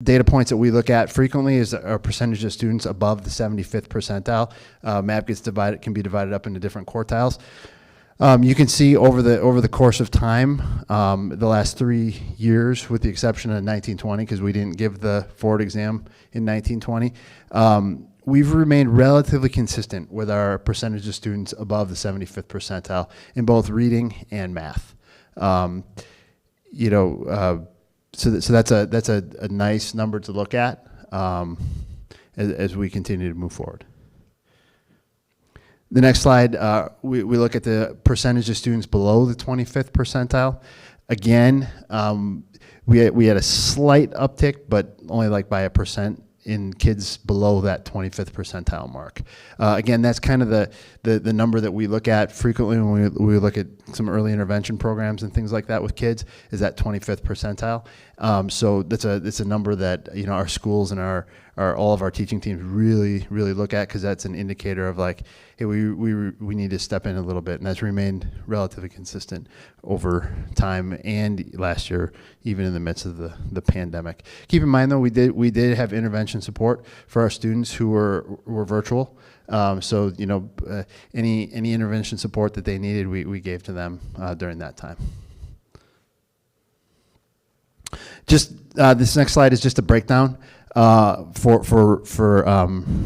Data points that we look at frequently is our percentage of students above the 75th percentile. MAP can be divided up into different quartiles. You can see over the course of time, the last 3 years, with the exception of 1920, because we didn't give the Ford exam in 1920, we've remained relatively consistent with our percentage of students above the 75th percentile in both reading and math. So that's a nice number to look at as we continue to move forward. The next slide, we look at the percentage of students below the 25th percentile. Again, we had a slight uptick, but only like by 1% in kids below that 25th percentile mark. Again, that's kind of the number that we look at frequently when we look at some early intervention programs and things like that with kids, is that 25th percentile. So it's a number that our schools and all of our teaching teams really look at, because that's an indicator of like, hey, we need to step in a little bit, and that's remained relatively consistent over time and last year, even in the midst of the pandemic. Keep in mind though, we did have intervention support for our students who were virtual. So any intervention support that they needed, we gave to them during that time. Just this next slide is just a breakdown for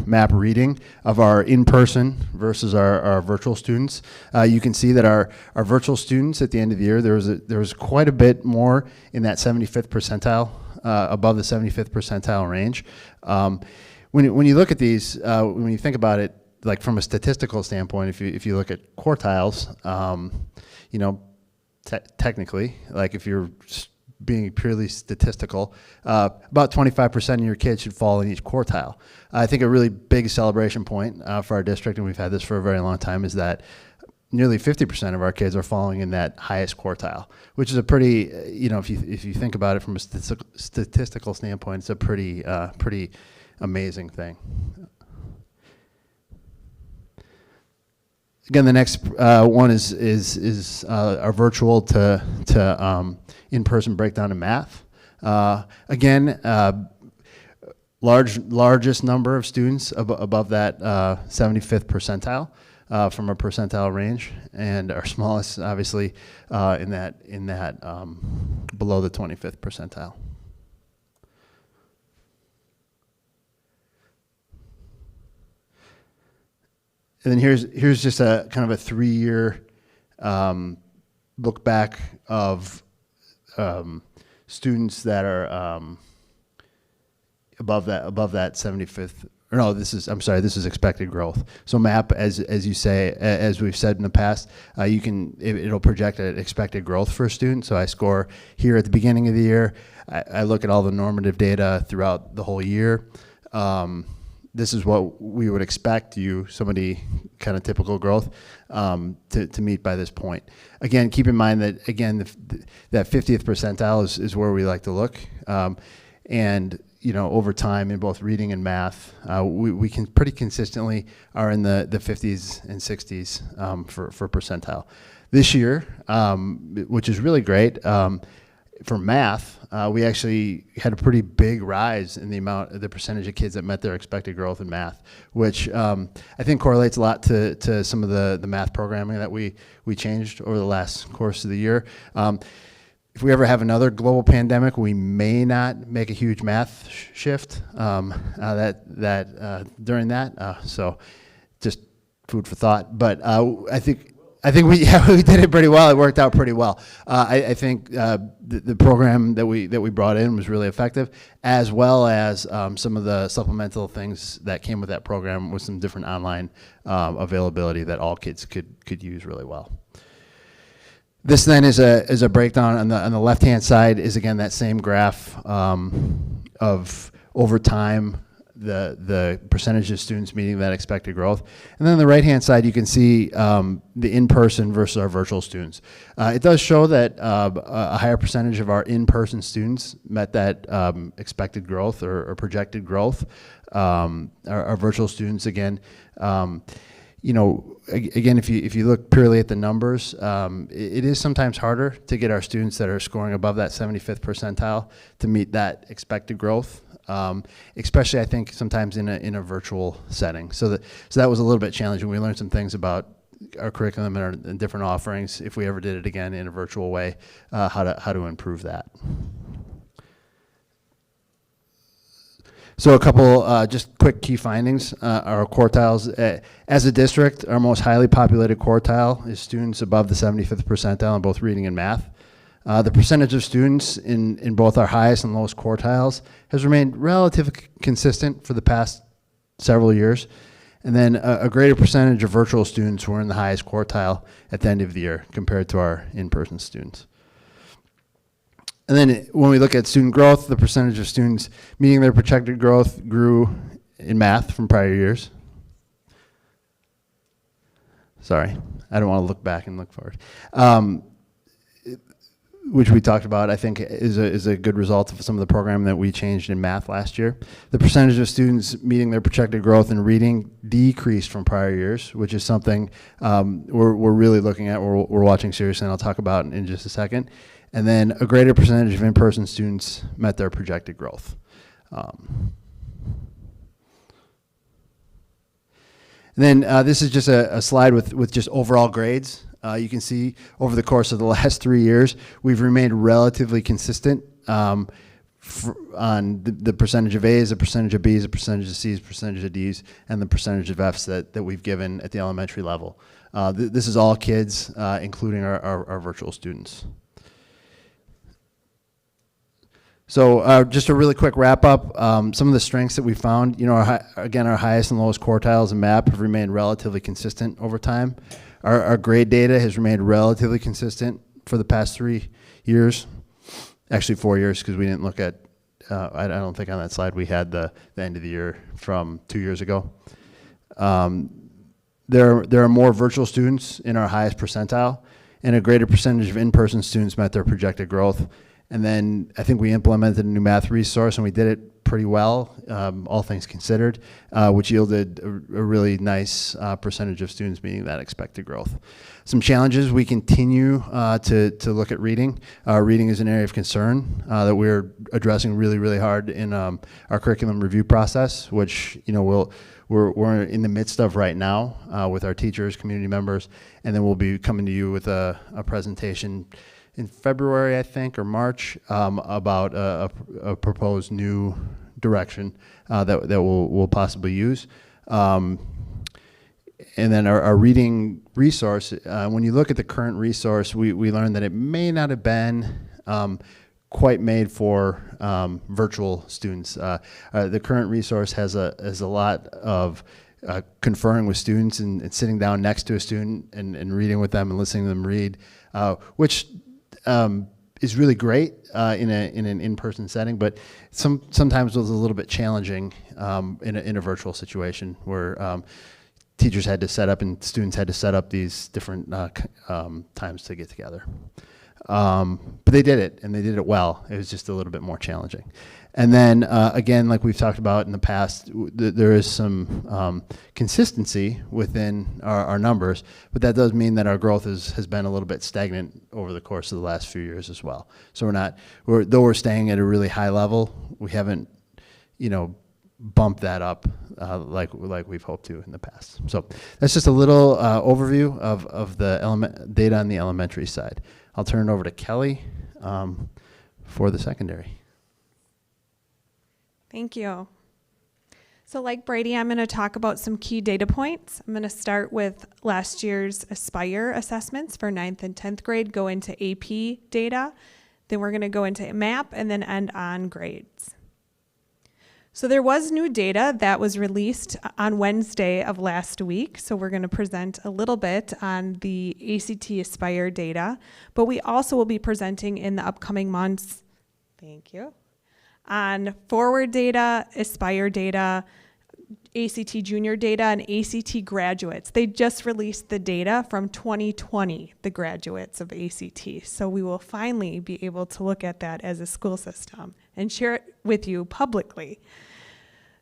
MAP reading of our in-person versus our virtual students. You can see that our virtual students at the end of the year, there was quite a bit more in that 75th percentile, above the 75th percentile range. When you look at these, when you think about it, like from a statistical standpoint, if you look at quartiles, technically, like if you're being purely statistical, about 25% of your kids should fall in each quartile. I think a really big celebration point for our district, and we've had this for a very long time, is that nearly 50% of our kids are falling in that highest quartile, which is a pretty, if you think about it from a statistical standpoint, it's a pretty amazing thing. Again, the next one is our virtual to in-person breakdown in math. Again, largest number of students above that 75th percentile from a percentile range, and our smallest, obviously, in that below the 25th percentile. And then here's just a kind of a 3-year look back of students that are above that 75th. Or no, this is expected growth. So MAP, as you say, as we've said in the past, it'll project an expected growth for a student. So I score here at the beginning of the year. I look at all the normative data throughout the whole year. This is what we would expect somebody kind of typical growth, to meet by this point. Again, keep in mind that, again, that 50th percentile is where we like to look. And, over time in both reading and math, we can pretty consistently are in the 50s and 60s for percentile. This year, which is really great, for math, we actually had a pretty big rise in the percentage of kids that met their expected growth in math, which I think correlates a lot to some of the math programming that we changed over the last course of the year. If we ever have another global pandemic, we may not make a huge math shift during that. So just food for thought. But I think we did it pretty well. It worked out pretty well. I think the program that we brought in was really effective, as well as some of the supplemental things that came with that program, with some different online availability that all kids could use really well. This then is a breakdown on the left-hand side is, again, that same graph of over time, the percentage of students meeting that expected growth. And then on the right-hand side, you can see the in-person versus our virtual students. It does show that a higher percentage of our in-person students met that expected growth or projected growth. Our virtual students, again, Again, if you look purely at the numbers, it is sometimes harder to get our students that are scoring above that 75th percentile to meet that expected growth, especially I think sometimes in a virtual setting. So that was a little bit challenging. We learned some things about our curriculum and different offerings. If we ever did it again in a virtual way, how to improve that. So a couple just quick key findings. Our quartiles, as a district, our most highly populated quartile is students above the 75th percentile in both reading and math. The percentage of students in both our highest and lowest quartiles has remained relatively consistent for the past several years. And then a greater percentage of virtual students were in the highest quartile at the end of the year compared to our in-person students. And then when we look at student growth, the percentage of students meeting their projected growth grew in math from prior years. Sorry, I don't want to look back and look forward. Which we talked about, I think is a good result of some of the programming that we changed in math last year. The percentage of students meeting their projected growth in reading decreased from prior years, which is something we're really looking at, we're watching seriously, and I'll talk about in just a second. And then a greater percentage of in-person students met their projected growth. And then this is just a slide with just overall grades. You can see over the course of the last 3 years, we've remained relatively consistent on the percentage of A's, the percentage of B's, the percentage of C's, percentage of D's, and the percentage of F's that we've given at the elementary level. This is all kids, including our virtual students. So just a really quick wrap up, some of the strengths that we found, our highest and lowest quartiles in MAP have remained relatively consistent over time. Our grade data has remained relatively consistent for the past 3 years, actually 4 years, because we didn't look at, I don't think on that slide we had the end of the year from 2 years ago. There are more virtual students in our highest percentile, and a greater percentage of in-person students met their projected growth. And then I think we implemented a new math resource, and we did it pretty well, all things considered, which yielded a really nice percentage of students meeting that expected growth. Some challenges, we continue to look at reading. Reading is an area of concern that we're addressing really, really hard in our curriculum review process, which we're in the midst of right now with our teachers, community members, and then we'll be coming to you with a presentation in February, I think, or March, about a proposed new direction that we'll possibly use. And then our reading resource, when you look at the current resource, we learned that it may not have been quite made for virtual students. The current resource has a lot of conferring with students and sitting down next to a student and reading with them and listening to them read, which is really great in an in-person setting, but sometimes it was a little bit challenging in a virtual situation where teachers had to set up and students had to set up these different times to get together. But they did it, and they did it well. It was just a little bit more challenging. And then, again, like we've talked about in the past, there is some consistency within our numbers, but that does mean that our growth has been a little bit stagnant over the course of the last few years as well. So though we're staying at a really high level, we haven't, bumped that up like we've hoped to in the past. So that's just a little overview of the data on the elementary side. I'll turn it over to Kelly for the secondary. Thank you. So like Brady, I'm going to talk about some key data points. I'm going to start with last year's Aspire assessments for 9th and 10th grade, go into AP data. Then we're going to go into MAP and then end on grades. So there was new data that was released on Wednesday of last week. So we're going to present a little bit on the ACT Aspire data, but we also will be presenting in the upcoming months, thank you, on forward data, Aspire data, ACT junior data, and ACT graduates. They just released the data from 2020, the graduates of ACT. So we will finally be able to look at that as a school system and share it with you publicly.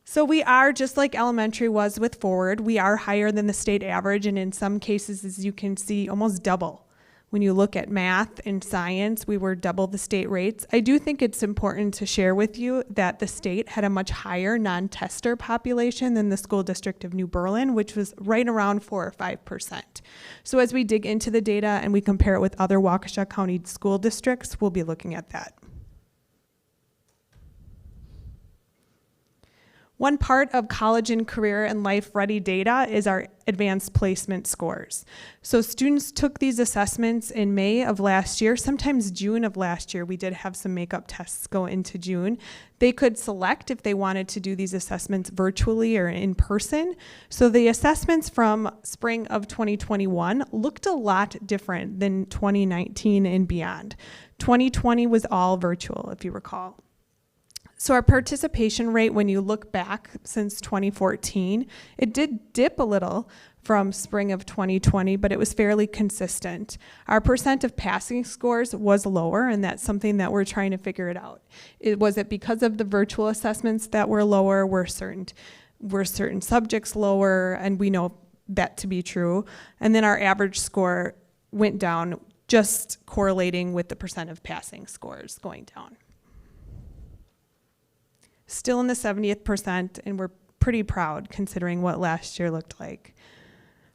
So we are, just like elementary was with forward, we are higher than the state average, and in some cases, as you can see, almost double. When you look at math and science, we were double the state rates. I do think it's important to share with you that the state had a much higher non-tester population than the school district of New Berlin, which was right around 4 or 5%. So as we dig into the data and we compare it with other Waukesha County school districts, we'll be looking at that. One part of college and career and life ready data is our advanced placement scores. So students took these assessments in May of last year, sometimes June of last year. We did have some makeup tests go into June. They could select if they wanted to do these assessments virtually or in person. So the assessments from spring of 2021 looked a lot different than 2019 and beyond. 2020 was all virtual, if you recall. So our participation rate, when you look back since 2014, it did dip a little from spring of 2020, but it was fairly consistent. Our percent of passing scores was lower, and that's something that we're trying to figure it out. Was it because of the virtual assessments that were lower? Were certain subjects lower? And we know that to be true. And then our average score went down, just correlating with the percent of passing scores going down. Still in the 70th percent, and we're pretty proud considering what last year looked like.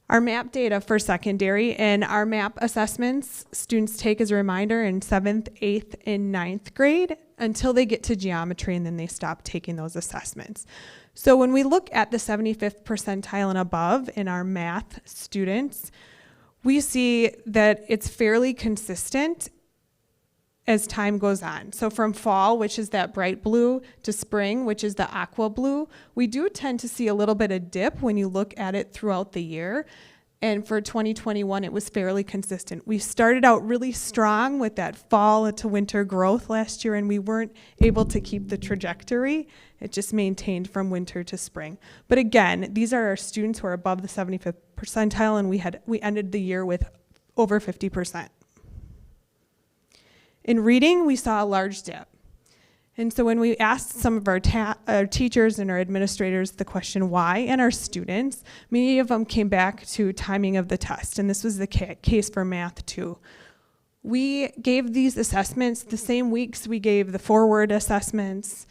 Our MAP data for secondary and our MAP assessments, students take as a reminder in 7th, 8th, and 9th grade until they get to geometry, and then they stop taking those assessments. So when we look at the 75th percentile and above in our math students, we see that it's fairly consistent as time goes on. So from fall, which is that bright blue, to spring, which is the aqua blue, we do tend to see a little bit of dip when you look at it throughout the year. And for 2021, it was fairly consistent. We started out really strong with that fall to winter growth last year, and we weren't able to keep the trajectory. It just maintained from winter to spring. But again, these are our students who are above the 75th percentile, and we ended the year with over 50%. In reading, we saw a large dip. And so when we asked some of our teachers and our administrators the question why, and our students, many of them came back to timing of the test, and this was the case for math too. We gave these assessments the same weeks we gave the forward assessments,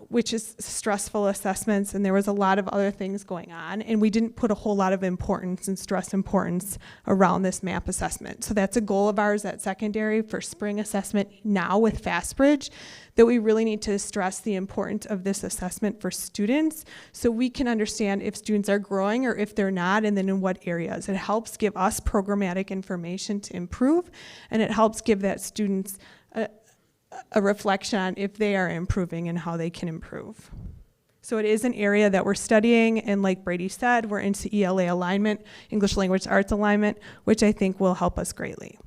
which is stressful assessments, and there was a lot of other things going on, and we didn't put a whole lot of importance and stress importance around this MAP assessment. So that's a goal of ours at secondary for spring assessment now with FastBridge, that we really need to stress the importance of this assessment for students so we can understand if students are growing or if they're not, and then in what areas. It helps give us programmatic information to improve, and it helps give that students a reflection on if they are improving and how they can improve. So it is an area that we're studying, and like Brady said, we're into ELA alignment, English Language Arts alignment, which I think will help us greatly.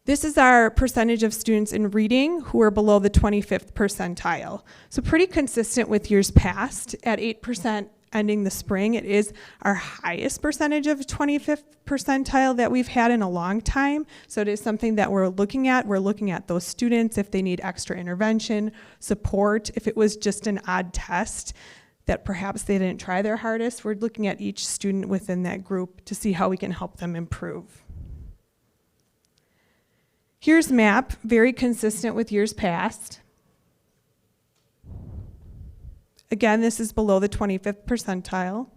This is our percentage of students in reading who are below the 25th percentile. So pretty consistent with years past. At 8% ending the spring, it is our highest percentage of 25th percentile that we've had in a long time. So it is something that we're looking at. We're looking at those students if they need extra intervention, support, if it was just an odd test that perhaps they didn't try their hardest. We're looking at each student within that group to see how we can help them improve. Here's MAP, very consistent with years past. Again, this is below the 25th percentile.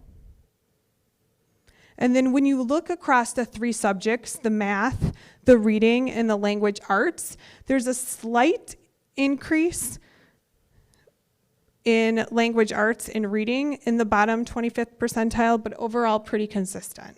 And then when you look across the three subjects, the math, the reading, and the language arts, there's a slight increase in language arts and reading in the bottom 25th percentile, but overall pretty consistent.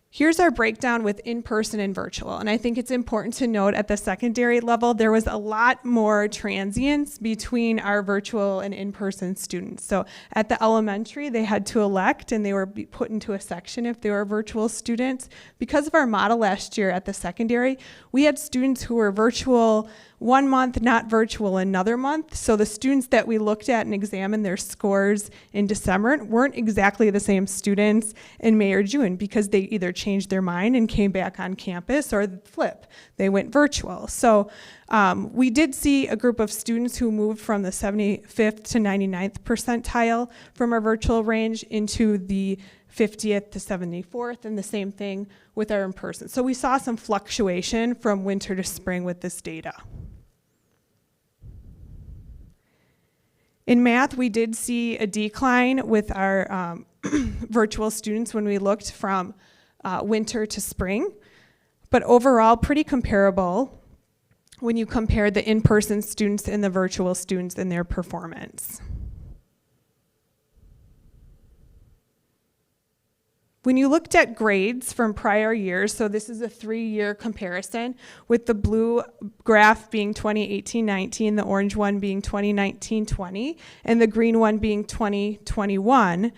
Here's our breakdown with in-person and virtual, and I think it's important to note at the secondary level, there was a lot more transience between our virtual and in-person students. So at the elementary, they had to elect, and they were put into a section if they were virtual students. Because of our model last year at the secondary, we had students who were virtual 1 month, not virtual another month. So the students that we looked at and examined their scores in December weren't exactly the same students in May or June because they either changed their mind and came back on campus, or the flip, they went virtual. So we did see a group of students who moved from the 75th to 99th percentile from our virtual range into the 50th to 74th, and the same thing with our in-person. So we saw some fluctuation from winter to spring with this data. In math, we did see a decline with our virtual students when we looked from winter to spring, but overall pretty comparable when you compare the in-person students and the virtual students in their performance. When you looked at grades from prior years, so this is a 3-year comparison, with the blue graph being 2018-19, the orange one being 2019-20, and the green one being 2021,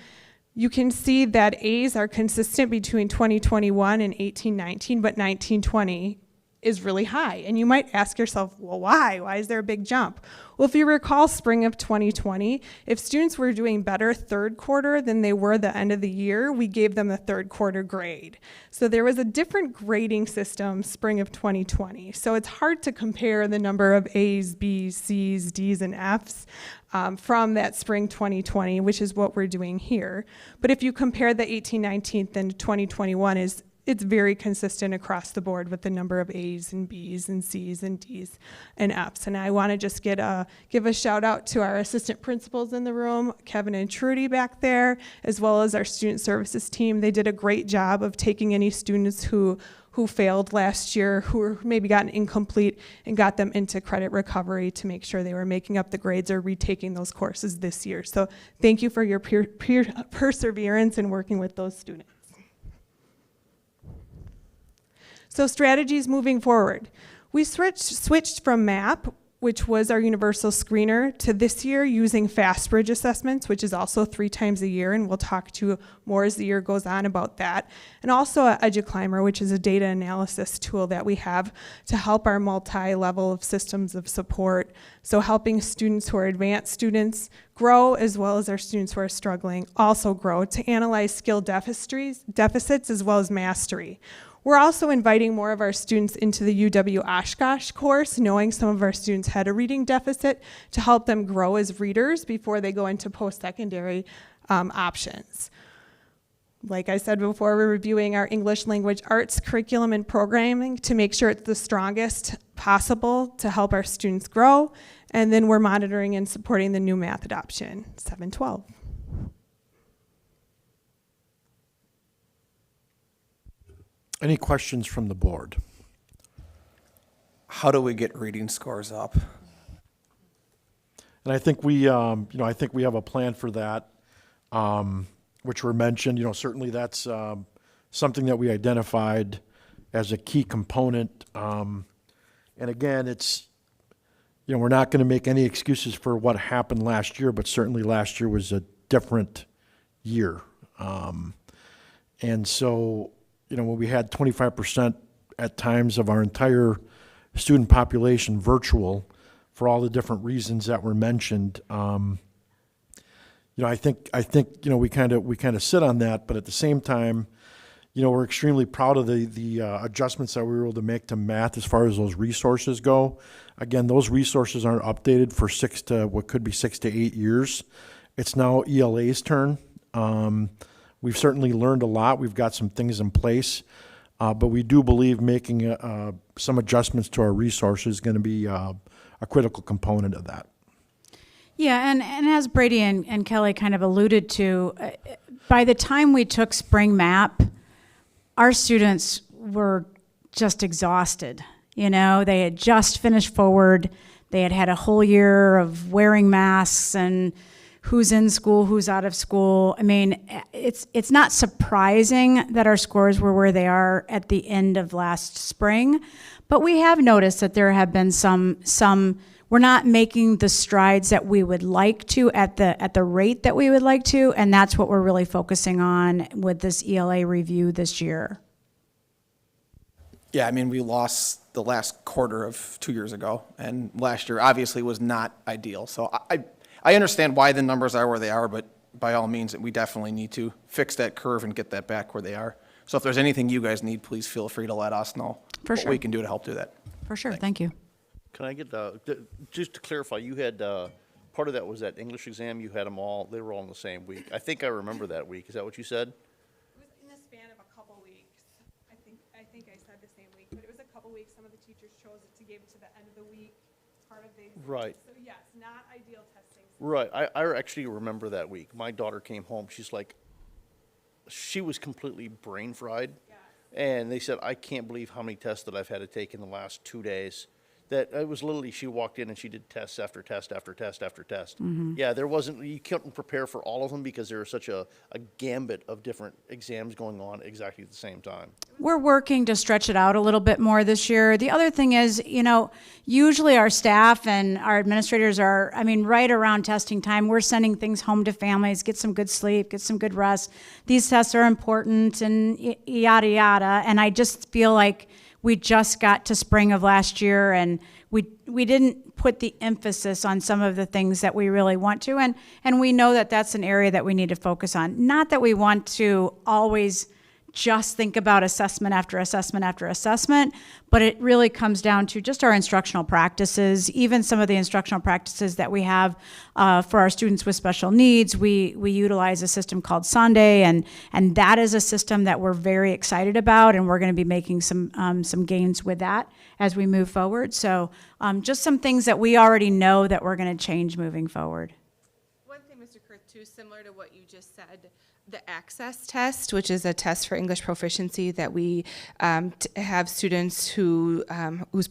you can see that A's are consistent between 2021 and 18-19, but 19-20 is really high. And you might ask yourself, well, why? Why is there a big jump? Well, if you recall spring of 2020, if students were doing better third quarter than they were the end of the year, we gave them a third quarter grade. So there was a different grading system spring of 2020. So it's hard to compare the number of A's, B's, C's, D's, and F's from that spring 2020, which is what we're doing here. But if you compare the 18-19, then 2021 it's very consistent across the board with the number of A's and B's and C's and D's and F's. And I want to just give a shout out to our assistant principals in the room, Kevin and Trudy back there, as well as our student services team. They did a great job of taking any students who failed last year, who were maybe gotten incomplete, and got them into credit recovery to make sure they were making up the grades or retaking those courses this year. So thank you for your perseverance in working with those students. So strategies moving forward. We switched from MAP, which was our universal screener, to this year using FastBridge assessments, which is also 3 times a year, and we'll talk to you more as the year goes on about that. And also EduClimber, which is a data analysis tool that we have to help our multi-level of systems of support. So helping students who are advanced students grow, as well as our students who are struggling also grow, to analyze skill deficits as well as mastery. We're also inviting more of our students into the UW Oshkosh course, knowing some of our students had a reading deficit, to help them grow as readers before they go into post-secondary options. Like I said before, we're reviewing our English language arts curriculum and programming to make sure it's the strongest possible to help our students grow. And then we're monitoring and supporting the new math adoption, 712. Any questions from the board? How do we get reading scores up? And I think we, I think we have a plan for that, which were mentioned. Certainly that's something that we identified as a key component. And again, it's, we're not going to make any excuses for what happened last year, but certainly last year was a different year. And so, when we had 25% at times of our entire student population virtual for all the different reasons that were mentioned, I think we kind of sit on that, but at the same time, we're extremely proud of the adjustments that we were able to make to math as far as those resources go. Again, those resources aren't updated for 6 to 8 years. It's now ELA's turn. We've certainly learned a lot. We've got some things in place, but we do believe making some adjustments to our resources is going to be a critical component of that. Yeah, and as Brady and Kelly kind of alluded to, by the time we took spring MAP, our students were just exhausted. They had just finished forward. They had had a whole year of wearing masks and who's in school, who's out of school. I mean, it's not surprising that our scores were where they are at the end of last spring, but we have noticed that there have been some we're not making the strides that we would like to at the rate that we would like to, and that's what we're really focusing on with this ELA review this year. Yeah, I mean, we lost the last quarter of 2 years ago, and last year obviously was not ideal. So I understand why the numbers are where they are, but by all means, we definitely need to fix that curve and get that back where they are. So if there's anything you guys need, please feel free to let us know. For what sure. we can do to help do that. For sure, thank you. Can I get, just to clarify, you had, part of that was that English exam, you had them all, they were all in the same week. I think I remember that week. Is that what you said? It was in the span of a couple weeks. I think I said the same week, but it was a couple weeks. Some of the teachers chose it to give it to the end of the week, part of the exam. Right. So yes, not ideal testing. Right. I actually remember that week. My daughter came home, she's like, she was completely brain fried. Yeah. And they said, I can't believe how many tests that I've had to take in the last 2 days. That it was literally, she walked in and she did tests after test after test after test. Yeah, there wasn't, you couldn't prepare for all of them because there was such a gambit of different exams going on exactly at the same time. We're working to stretch it out a little bit more this year. The other thing is, usually our staff and our administrators are, right around testing time, we're sending things home to families, get some good sleep, get some good rest. These tests are important and yada, yada. And I just feel like we just got to spring of last year and we didn't put the emphasis on some of the things that we really want to. And we know that that's an area that we need to focus on. Not that we want to always just think about assessment after assessment after assessment, but it really comes down to just our instructional practices, even some of the instructional practices that we have for our students with special needs. We utilize a system called Sunday, and that is a system that we're very excited about, and we're going to be making some gains with that as we move forward. So just some things that we already know that we're going to change moving forward. One thing, Mr. Kurth, too, similar to what you just said, the access test, which is a test for English proficiency that we have students whose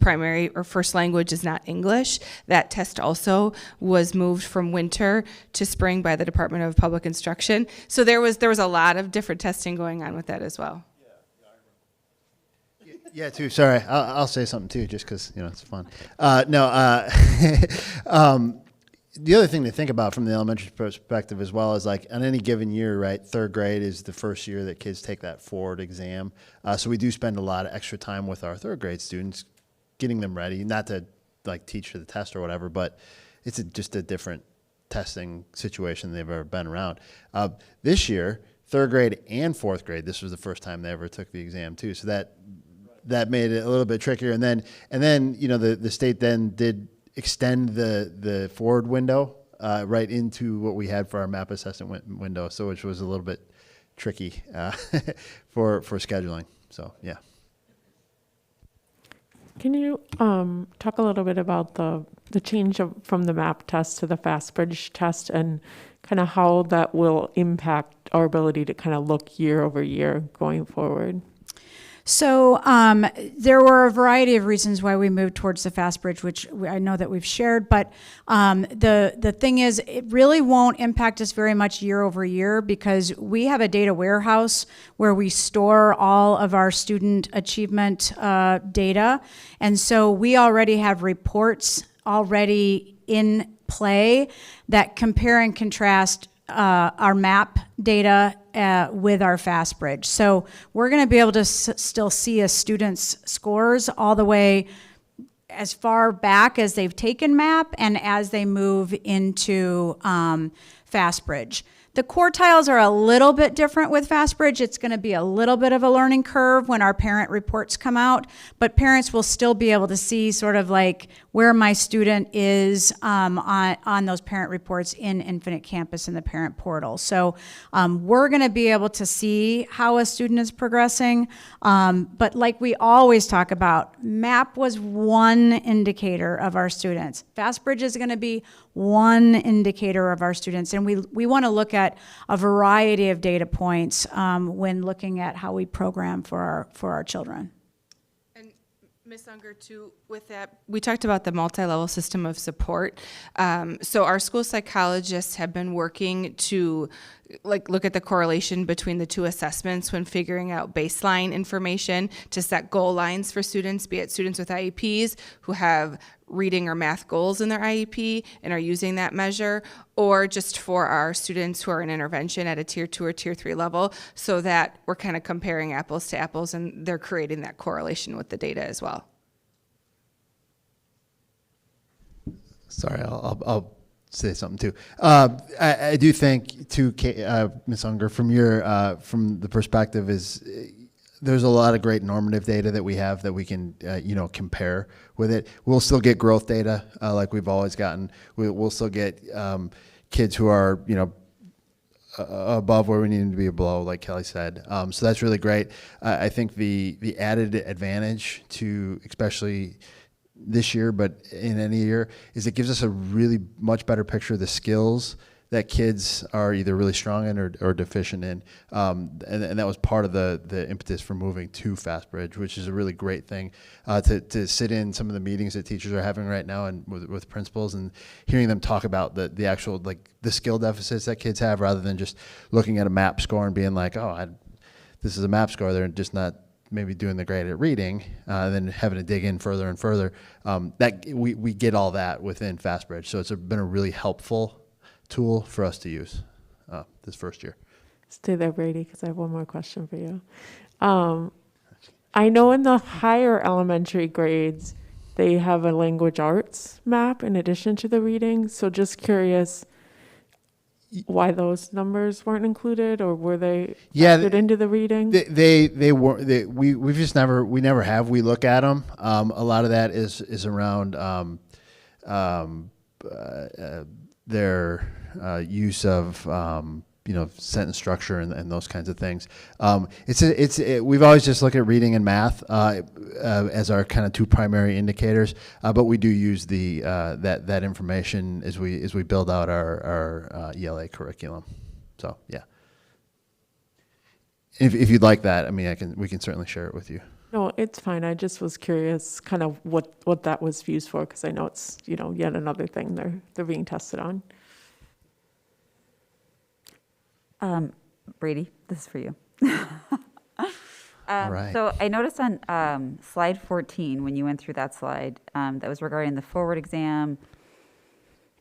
primary or first language is not English. That test also was moved from winter to spring by the Department of Public Instruction. So there was a lot of different testing going on with that as well. Yeah, too. Sorry, I'll say something too, just because it's fun. The other thing to think about from the elementary perspective as well is, like, on any given year, right, third grade is the first year that kids take that forward exam. So we do spend a lot of extra time with our third grade students, getting them ready, not to like teach for the test or whatever, but it's just a different testing situation they've ever been around. This year, third grade and fourth grade, this was the first time they ever took the exam too. So that made it a little bit trickier. And then the state then did extend the forward window right into what we had for our map assessment window, so which was a little bit tricky for scheduling. So yeah. Can you talk a little bit about the change from the MAP test to the FastBridge test and kind of how that will impact our ability to kind of look year over year going forward? So there were a variety of reasons why we moved towards the FastBridge, which I know that we've shared, but the thing is, it really won't impact us very much year over year because we have a data warehouse where we store all of our student achievement data. And so we already have reports already in play that compare and contrast our MAP data with our FastBridge. So we're going to be able to still see a student's scores all the way as far back as they've taken MAP and as they move into FastBridge. The quartiles are a little bit different with FastBridge. It's going to be a little bit of a learning curve when our parent reports come out, but parents will still be able to see sort of like where my student is on those parent reports in Infinite Campus in the parent portal. So we're going to be able to see how a student is progressing, but like we always talk about, MAP was one indicator of our students. FastBridge is going to be one indicator of our students, and we want to look at a variety of data points when looking at how we program for our children. And Ms. Unger, too, with that, we talked about the multi-level system of support. So our school psychologists have been working to look at the correlation between the two assessments when figuring out baseline information to set goal lines for students, be it students with IEPs who have reading or math goals in their IEP and are using that measure, or just for our students who are in intervention at a tier 2 or tier 3 level, so that we're kind of comparing apples to apples and they're creating that correlation with the data as well. Sorry, I'll say something too. I do think too, Ms. Unger, from the perspective is, there's a lot of great normative data that we have that we can, compare with it. We'll still get growth data like we've always gotten. We'll still get kids who are, above where we need them to be, below, like Kelly said. So that's really great. I think the added advantage to, especially this year, but in any year, is it gives us a really much better picture of the skills that kids are either really strong in or deficient in. And that was part of the impetus for moving to FastBridge, which is a really great thing to sit in some of the meetings that teachers are having right now and with principals and hearing them talk about the actual, like, the skill deficits that kids have, rather than just looking at a MAP score and being like, this is a MAP score. They're just not maybe doing the great at reading, then having to dig in further and further. That we get all that within FastBridge. So it's been a really helpful tool for us to use this first year. Stay there, Brady, because I have one more question for you. I know in the higher elementary grades, they have a language arts map in addition to the reading. So just curious why those numbers weren't included, or were they factored into the reading? They were. We've just never. We never have. We look at them. A lot of that is around their use of sentence structure and those kinds of things. We've always just looked at reading and math as our kind of two primary indicators, but we do use that information as we build out our ELA curriculum. So yeah, if you'd like that, I mean, we can certainly share it with you. No, it's fine. I just was curious kind of what that was used for, because I know it's, yet another thing they're being tested on. Brady, this is for you. All right. So I noticed on slide 14, when you went through that slide, that was regarding the forward exam.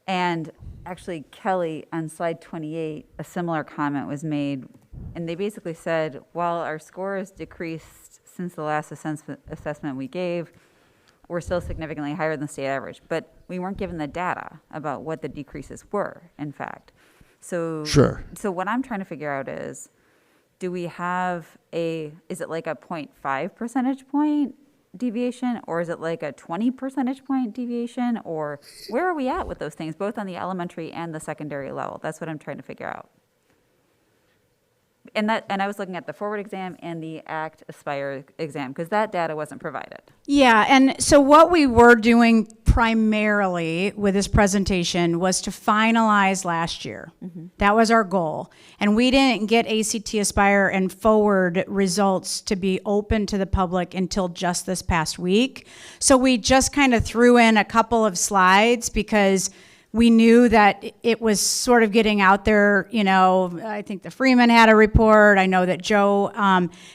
And actually, Kelly, on slide 28, a similar comment was made. And they basically said, while our scores decreased since the last assessment we gave, we're still significantly higher than the state average. But we weren't given the data about what the decreases were, in fact. So, Sure. So what I'm trying to figure out is, do we have is it like a 0.5 percentage point deviation, or is it like a 20 percentage point deviation, or where are we at with those things, both on the elementary and the secondary level? That's what I'm trying to figure out. And I was looking at the forward exam and the ACT Aspire exam, because that data wasn't provided. Yeah, and so what we were doing primarily with this presentation was to finalize last year. Mm-hmm. That was our goal. And we didn't get ACT Aspire and Forward results to be open to the public until just this past week. So we just kind of threw in a couple of slides because we knew that it was sort of getting out there. I think the Freeman had a report. I know that Joe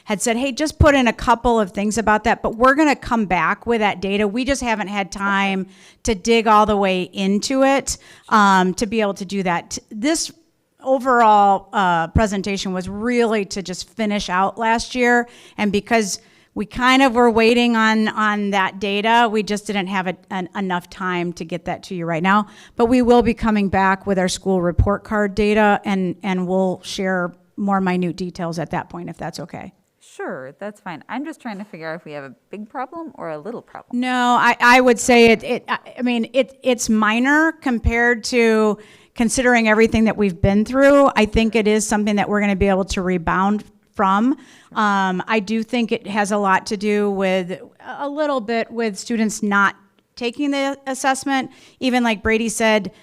had said, hey, just put in a couple of things about that, but we're going to come back with that data. We just haven't had time to dig all the way into it to be able to do that. This overall presentation was really to just finish out last year, and because we kind of were waiting on that data, we just didn't have enough time to get that to you right now. But we will be coming back with our school report card data, and we'll share more minute details at that point, if that's okay. Sure, that's fine. I'm just trying to figure out if we have a big problem or a little problem. No, I would say it's minor compared to considering everything that we've been through. I think it is something that we're going to be able to rebound from. I do think it has a lot to do with a little bit with students not taking the assessment. Even like Brady said,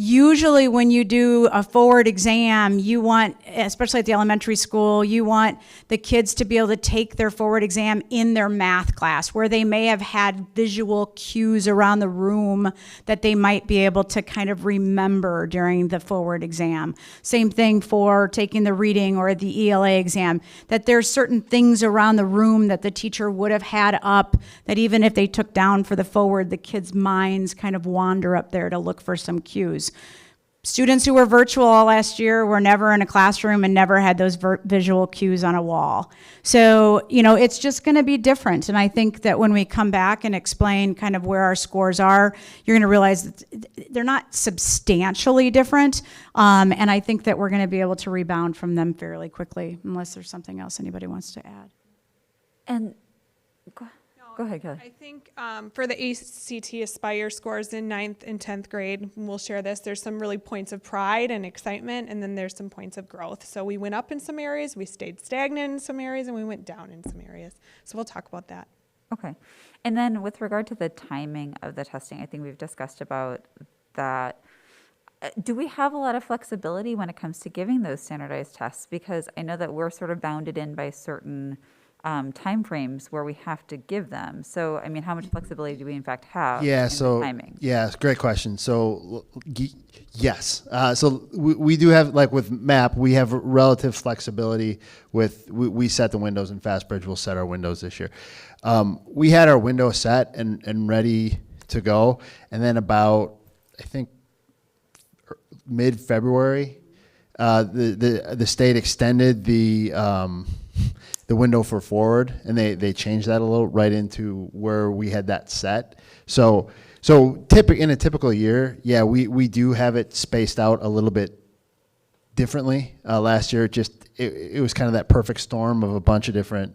usually when you do a forward exam, you want, especially at the elementary school, you want the kids to be able to take their forward exam in their math class, where they may have had visual cues around the room that they might be able to kind of remember during the forward exam. Same thing for taking the reading or the ELA exam, that there's certain things around the room that the teacher would have had up that even if they took down for the forward, the kids' minds kind of wander up there to look for some cues. Students who were virtual all last year were never in a classroom and never had those visual cues on a wall. So, it's just going to be different. And I think that when we come back and explain kind of where our scores are, you're going to realize that they're not substantially different. And I think that we're going to be able to rebound from them fairly quickly, unless there's something else anybody wants to add. And go ahead, Kelly. I think for the ACT Aspire scores in 9th and 10th grade, and we'll share this, there's some really points of pride and excitement, and then there's some points of growth. So we went up in some areas, we stayed stagnant in some areas, and we went down in some areas. So we'll talk about that. Okay. And then with regard to the timing of the testing, I think we've discussed about that. Do we have a lot of flexibility when it comes to giving those standardized tests? Because I know that we're sort of bounded in by certain timeframes where we have to give them. So, I mean, how much flexibility do we in fact have in the timing? Yeah, great question. So, yes. So we do have, like with MAP, we have relative flexibility with, we set the windows, and FastBridge will set our windows this year. We had our window set and ready to go. And then about, I think, mid-February, the state extended the window for forward, and they changed that a little right into where we had that set. So in a typical year, yeah, we do have it spaced out a little bit differently. Last year, it was kind of that perfect storm of a bunch of different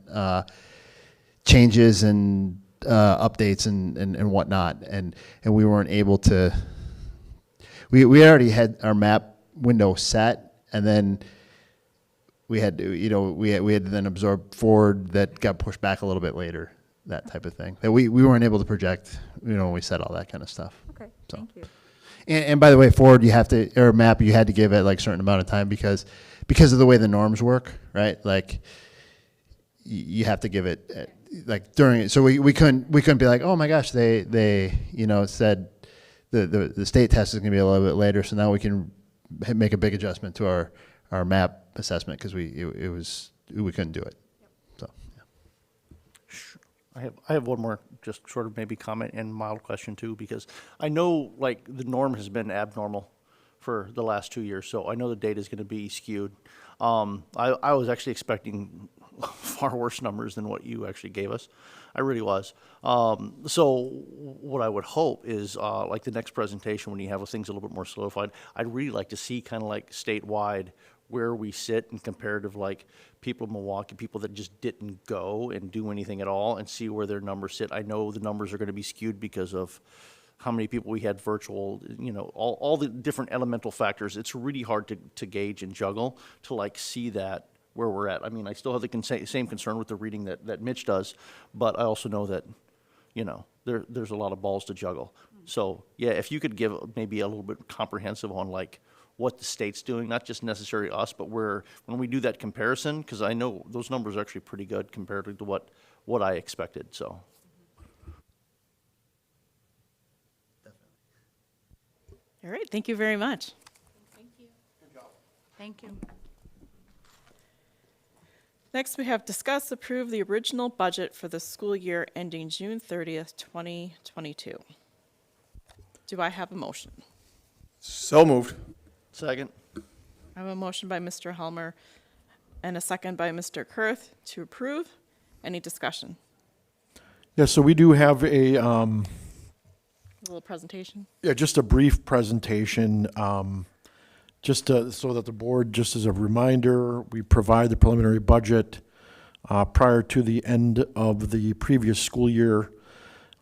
changes and updates and whatnot, and we weren't able to. We already had our map window set, and then we had to, we had to then absorb forward that got pushed back a little bit later, that type of thing. That we weren't able to project, when we said all that kind of stuff. Okay, So. thank you. And by the way, forward or map, you had to give it like a certain amount of time because of the way the norms work, right? Like you have to give it like during it. So we couldn't be like, oh my gosh, they said the state test is going to be a little bit later, so now we can make a big adjustment to our map assessment because we couldn't do it. So yeah. I have one more, just sort of maybe comment and mild question too, because I know like the norm has been abnormal for the last 2 years, so I know the data is going to be skewed. I was actually expecting far worse numbers than what you actually gave us. I really was. So what I would hope is like the next presentation, when you have things a little bit more solidified, I'd really like to see kind of like statewide where we sit in comparative, like people in Milwaukee, people that just didn't go and do anything at all, and see where their numbers sit. I know the numbers are going to be skewed because of how many people we had virtual, all the different elemental factors. It's really hard to gauge and juggle to like see that where we're at. I mean, I still have the same concern with the reading that Mitch does, but I also know that, there's a lot of balls to juggle. So yeah, if you could give maybe a little bit comprehensive on like what the state's doing, not just necessarily us, but when we do that comparison, because I know those numbers are actually pretty good compared to what I expected, so. All right, thank you very much. Thank you. Thank you. Next, we have discuss, approve the original budget for the school year ending June 30th, 2022. Do I have a motion? So moved. Second. I have a motion by Mr. Helmer and a second by Mr. Kurth to approve. Any discussion? Yeah, so we do have a, A little presentation? just a brief presentation, so that the board, just as a reminder, we provide the preliminary budget prior to the end of the previous school year.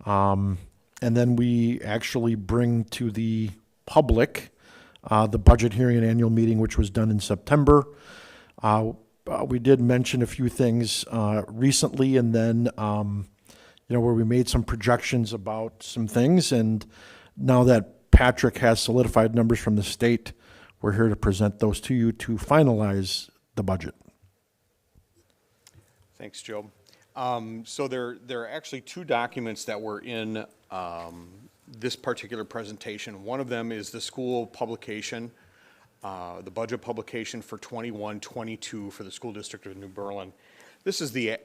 And then we actually bring to the public the budget hearing and annual meeting, which was done in September. We did mention a few things recently, and then where we made some projections about some things. And now that Patrick has solidified numbers from the state, we're here to present those to you to finalize the budget. Thanks, Joe. So there are actually two documents that were in this particular presentation. One of them is the school publication, the budget publication for 21-22 for the school district of New Berlin. This is the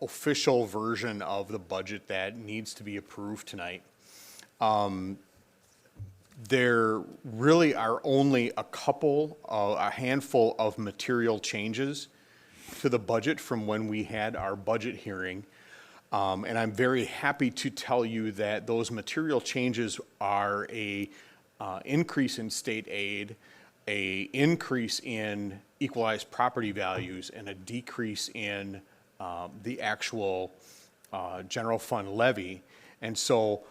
official version of the budget that needs to be approved tonight. There really are only a handful of material changes to the budget from when we had our budget hearing. And I'm very happy to tell you that those material changes are a increase in state aid, a increase in equalized property values, and a decrease in the actual general fund levy. And so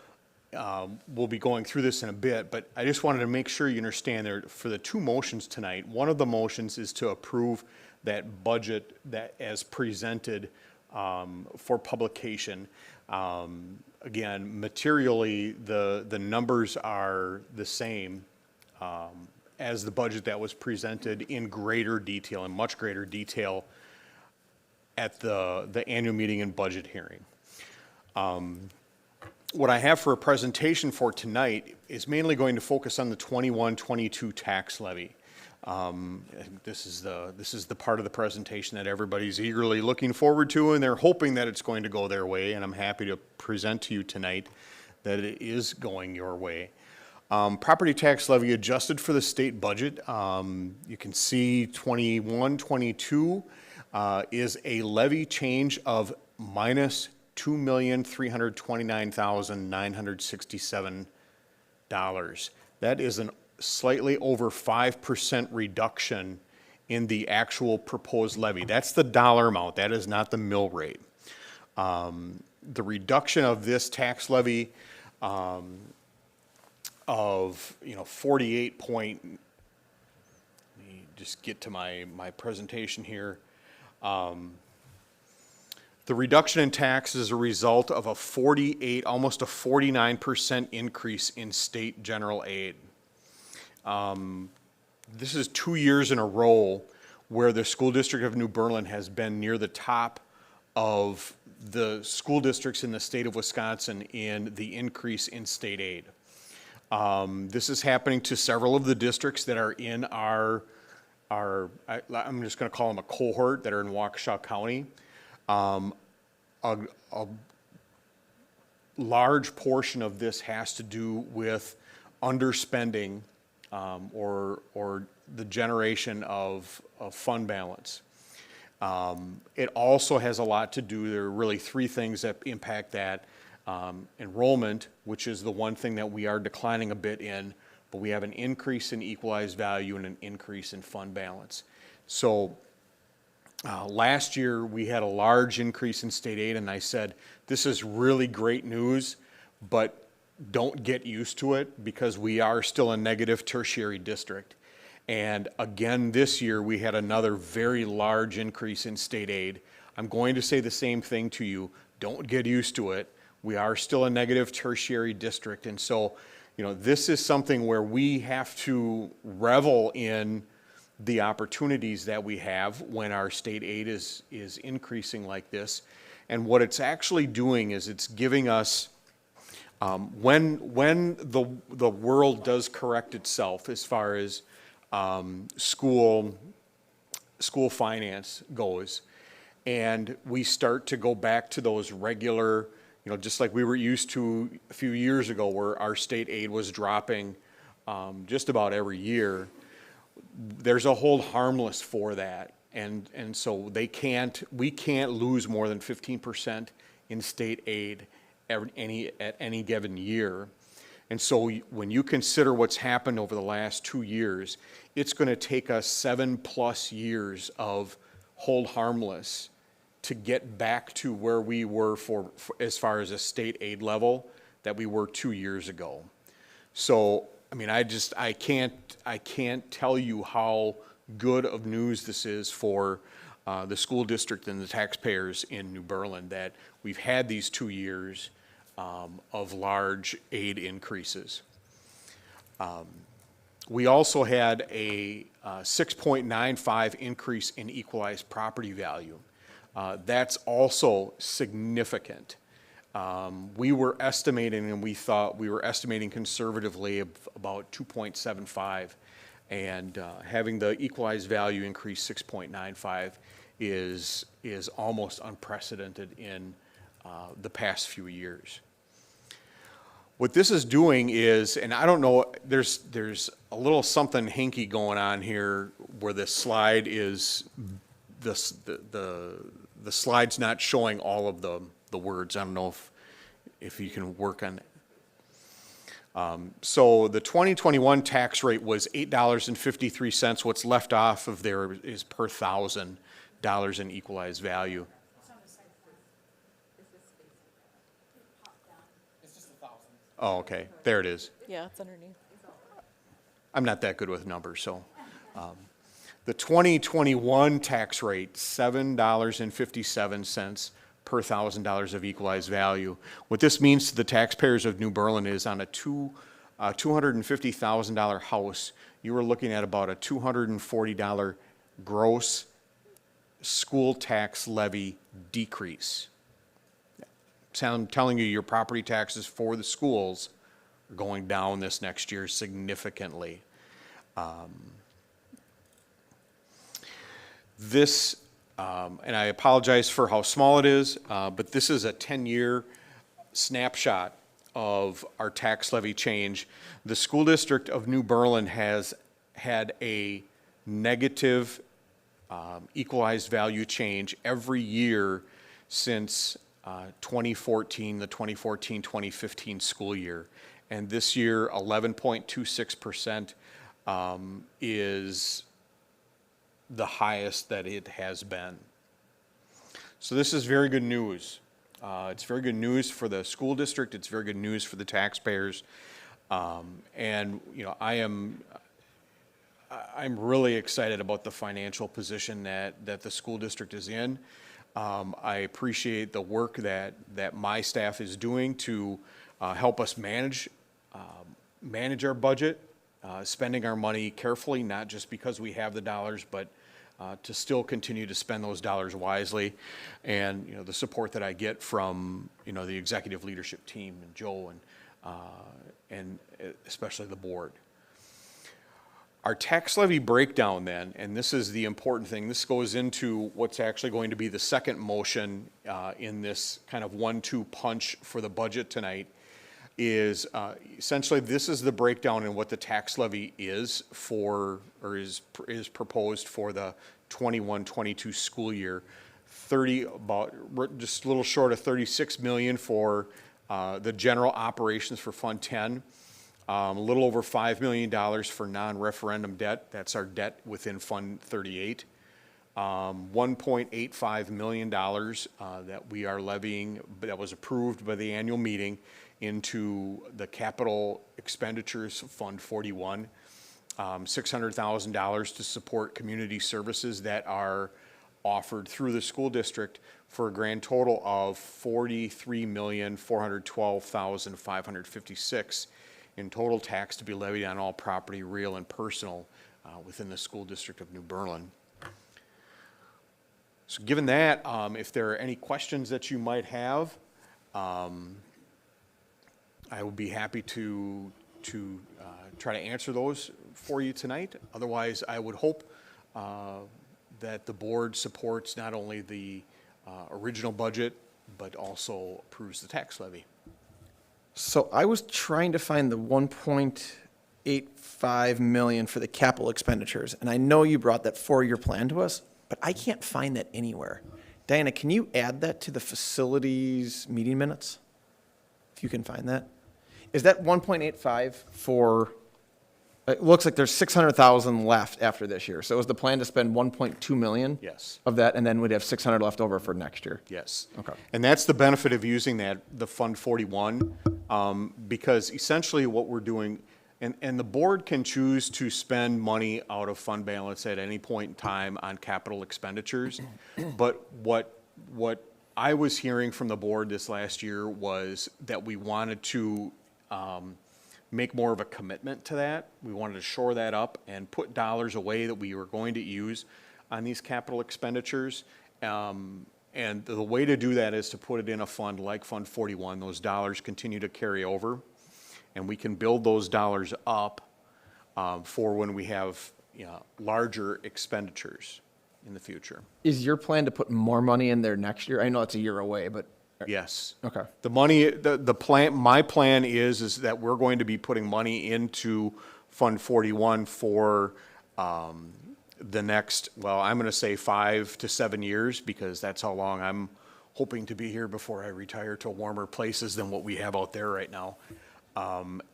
we'll be going through this in a bit, but I just wanted to make sure you understand there for the two motions tonight. One of the motions is to approve that budget that as presented for publication. Again, materially, the numbers are the same as the budget that was presented in greater detail, in much greater detail at the annual meeting and budget hearing. What I have for a presentation for tonight is mainly going to focus on the 21-22 tax levy. This is the part of the presentation that everybody's eagerly looking forward to, and they're hoping that it's going to go their way, and I'm happy to present to you tonight that it is going your way. Property tax levy adjusted for the state budget. You can see 21-22 is a levy change of minus $2,329,967. That is a slightly over 5% reduction in the actual proposed levy. That's the dollar amount. That is not the mill rate. The reduction of this tax levy of 48 point. Let me just get to my presentation here. The reduction in tax is a result of a 48, almost a 49% increase in state general aid. This is 2 years in a row where the school district of New Berlin has been near the top of the school districts in the state of Wisconsin in the increase in state aid. This is happening to several of the districts that are in I'm just going to call them a cohort that are in Waukesha County. A large portion of this has to do with underspending or the generation of fund balance. It also has a lot to do, there are really three things that impact that. Enrollment, which is the one thing that we are declining a bit in, but we have an increase in equalized value and an increase in fund balance. So last year we had a large increase in state aid, and I said, this is really great news, but don't get used to it because we are still a negative tertiary district. And again, this year we had another very large increase in state aid. I'm going to say the same thing to you. Don't get used to it. We are still a negative tertiary district. And so, this is something where we have to revel in the opportunities that we have when our state aid is increasing like this. And what it's actually doing is it's giving us, when the world does correct itself as far as school finance goes, and we start to go back to those regular, just like we were used to a few years ago where our state aid was dropping just about every year, there's a hold harmless for that. And so we can't lose more than 15% in state aid at any given year. And so when you consider what's happened over the last 2 years, it's going to take us 7+ years of hold harmless to get back to where we were for as far as a state aid level that we were 2 years ago. So, I can't tell you how good of news this is for the school district and the taxpayers in New Berlin that we've had these 2 years of large aid increases. We also had a 6.95 increase in equalized property value. That's also significant. We were estimating, and we thought we were estimating conservatively of about 2.75, and having the equalized value increase 6.95 is almost unprecedented in the past few years. What this is doing is, and I don't know, there's a little something hinky going on here where the slide is the slide's not showing all of the words. I don't know if you can work on it. So the 2021 tax rate was $8.53. What's left off of there is per $1,000 in equalized value. Oh, okay, there it is. Yeah, it's underneath. I'm not that good with numbers, so. The 2021 tax rate, $7.57 per $1,000 of equalized value. What this means to the taxpayers of New Berlin is on a $250,000 house, you are looking at about a $240 gross school tax levy decrease. So I'm telling you, your property taxes for the schools are going down this next year significantly. This, and I apologize for how small it is, but this is a 10-year snapshot of our tax levy change. The school district of New Berlin has had a negative equalized value change every year since 2014, the 2014-2015 school year. And this year, 11.26% is the highest that it has been. So this is very good news. It's very good news for the school district. It's very good news for the taxpayers. And you know, I'm really excited about the financial position that the school district is in. I appreciate the work that my staff is doing to help us manage our budget, spending our money carefully, not just because we have the dollars, but to still continue to spend those dollars wisely. And you know, the support that I get from the executive leadership team and Joe and especially the board. Our tax levy breakdown then, and this is the important thing, this goes into what's actually going to be the second motion in this kind of 1-2 punch for the budget tonight, is essentially this is the breakdown in what the tax levy is for, or is proposed for the 21-22 school year. Just a little short of 36 million for the general operations for Fund 10. A little over $5 million for non-referendum debt. That's our debt within Fund 38. $1.85 million that we are levying, that was approved by the annual meeting, into the capital expenditures Fund 41. $600,000 to support community services that are offered through the school district for a grand total of $43,412,556 in total tax to be levied on all property, real and personal, within the school district of New Berlin. So given that, if there are any questions that you might have, I would be happy to try to answer those for you tonight. Otherwise, I would hope that the board supports not only the original budget, but also approves the tax levy. So I was trying to find the 1.85 million for the capital expenditures, and I know you brought that 4-year plan to us, but I can't find that anywhere. Diana, can you add that to the facilities meeting minutes? If you can find that. Is that 1.85 for, it looks like there's 600,000 left after this year. So is the plan to spend 1.2 million? Yes. Of that, and then we'd have 600 left over for next year? Yes. Okay. And that's the benefit of using the Fund 41, because essentially what we're doing, and the board can choose to spend money out of fund balance at any point in time on capital expenditures. But what I was hearing from the board this last year was that we wanted to make more of a commitment to that. We wanted to shore that up and put dollars away that we were going to use on these capital expenditures. And the way to do that is to put it in a fund like Fund 41. Those dollars continue to carry over, and we can build those dollars up for when we have larger expenditures in the future. Is your plan to put more money in there next year? I know it's a year away, but. Yes. Okay. The money, the plan, my plan is that we're going to be putting money into Fund 41 for the next, well, I'm going to say 5 to 7 years, because that's how long I'm hoping to be here before I retire to warmer places than what we have out there right now.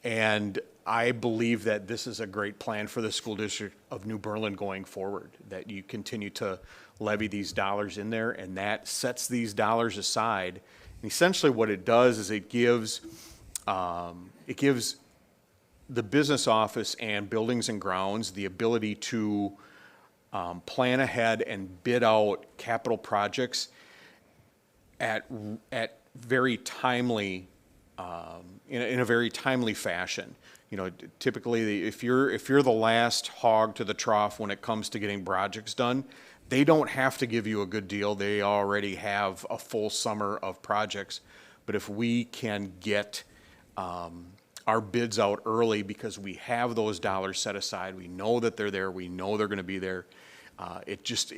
And I believe that this is a great plan for the school district of New Berlin going forward, that you continue to levy these dollars in there, and that sets these dollars aside. And essentially what it does is it gives it gives the business office and buildings and grounds the ability to plan ahead and bid out capital projects at very timely, in a very timely fashion. You know, typically, if you're the last hog to the trough when it comes to getting projects done, they don't have to give you a good deal. They already have a full summer of projects. But if we can get our bids out early because we have those dollars set aside, we know that they're there, we know they're going to be there, it just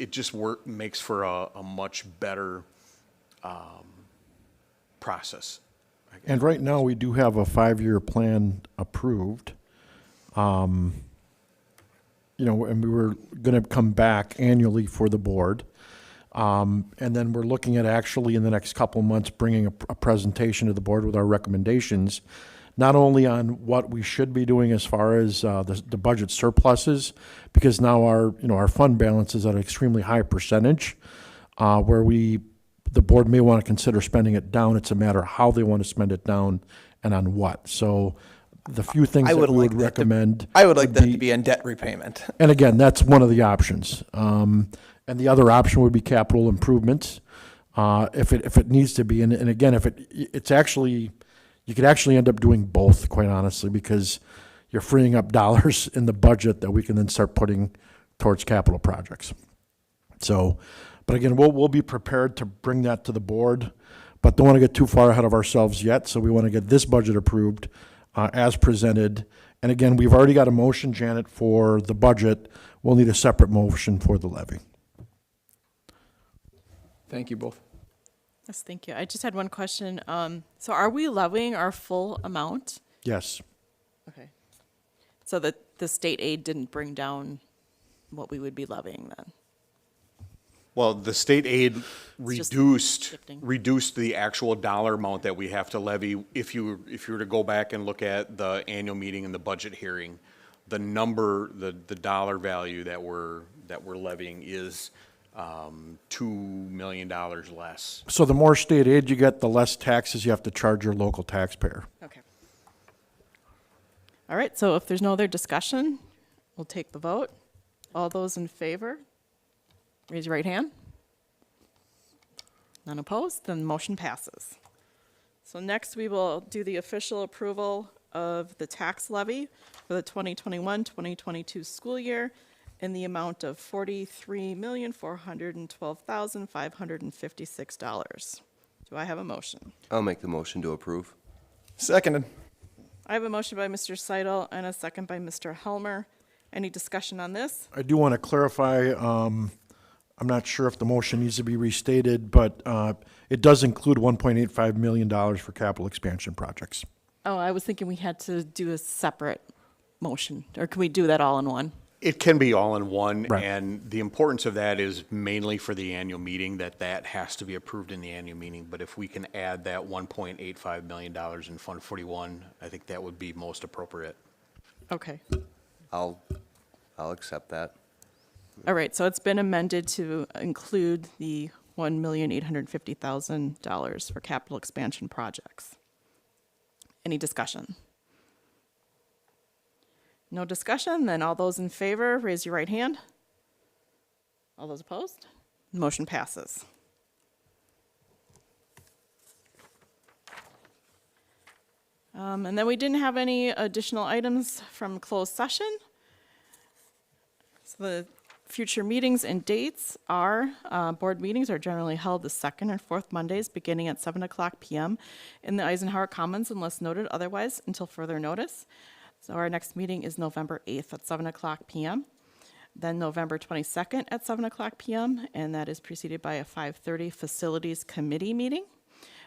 makes for a much better process. And right now, we do have a 5-year plan approved. You know, and we were going to come back annually for the board. And then we're looking at actually in the next couple of months bringing a presentation to the board with our recommendations, not only on what we should be doing as far as the budget surpluses, because now our fund balance is at an extremely high percentage, where the board may want to consider spending it down. It's a matter of how they want to spend it down and on what. So the few things that we would recommend. I would like that to be on debt repayment. And again, that's one of the options. And the other option would be capital improvements, if it needs to be. And again, if it's actually, you could actually end up doing both, quite honestly, because you're freeing up dollars in the budget that we can then start putting towards capital projects. So, but again, we'll be prepared to bring that to the board, but don't want to get too far ahead of ourselves yet. So we want to get this budget approved as presented. And again, we've already got a motion, Janet, for the budget. We'll need a separate motion for the levy. Thank you both. Yes, thank you. I just had one question. So are we levying our full amount? Yes. Okay. So that the state aid didn't bring down what we would be levying then? Well, the state aid just shifting. reduced the actual dollar amount that we have to levy. If you were to go back and look at the annual meeting and the budget hearing, the number, the dollar value that we're levying is $2 million less. So the more state aid you get, the less taxes you have to charge your local taxpayer. Okay. All right, so if there's no other discussion, we'll take the vote. All those in favor, raise your right hand. None opposed, then the motion passes. So next we will do the official approval of the tax levy for the 2021-2022 school year in the amount of $43,412,556. Do I have a motion? I'll make the motion to approve. Seconded. I have a motion by Mr. Seidel and a second by Mr. Helmer. Any discussion on this? I do want to clarify, I'm not sure if the motion needs to be restated, but it does include $1.85 million for capital expansion projects. Oh, I was thinking we had to do a separate motion, or can we do that all in one? It can be all in one, Right. and the importance of that is mainly for the annual meeting, that has to be approved in the annual meeting. But if we can add that $1.85 million in Fund 41, I think that would be most appropriate. Okay. I'll accept that. All right, so it's been amended to include the $1,850,000 for capital expansion projects. Any discussion? No discussion, then all those in favor, raise your right hand. All those opposed? Motion passes. And then we didn't have any additional items from closed session. So the future meetings and dates are, board meetings are generally held the second and fourth Mondays beginning at 7:00 p.m. in the Eisenhower Commons unless noted otherwise until further notice. So our next meeting is November 8th at 7:00 p.m. Then November 22nd at 7:00 p.m. and that is preceded by a 5:30 Facilities Committee meeting.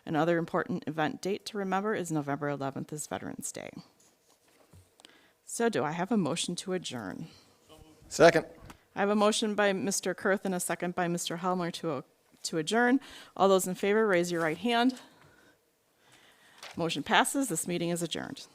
Another important event date to remember is November 11th is Veterans Day. So do I have a motion to adjourn? Second. I have a motion by Mr. Kurth and a second by Mr. Helmer to adjourn. All those in favor, raise your right hand. Motion passes. This meeting is adjourned.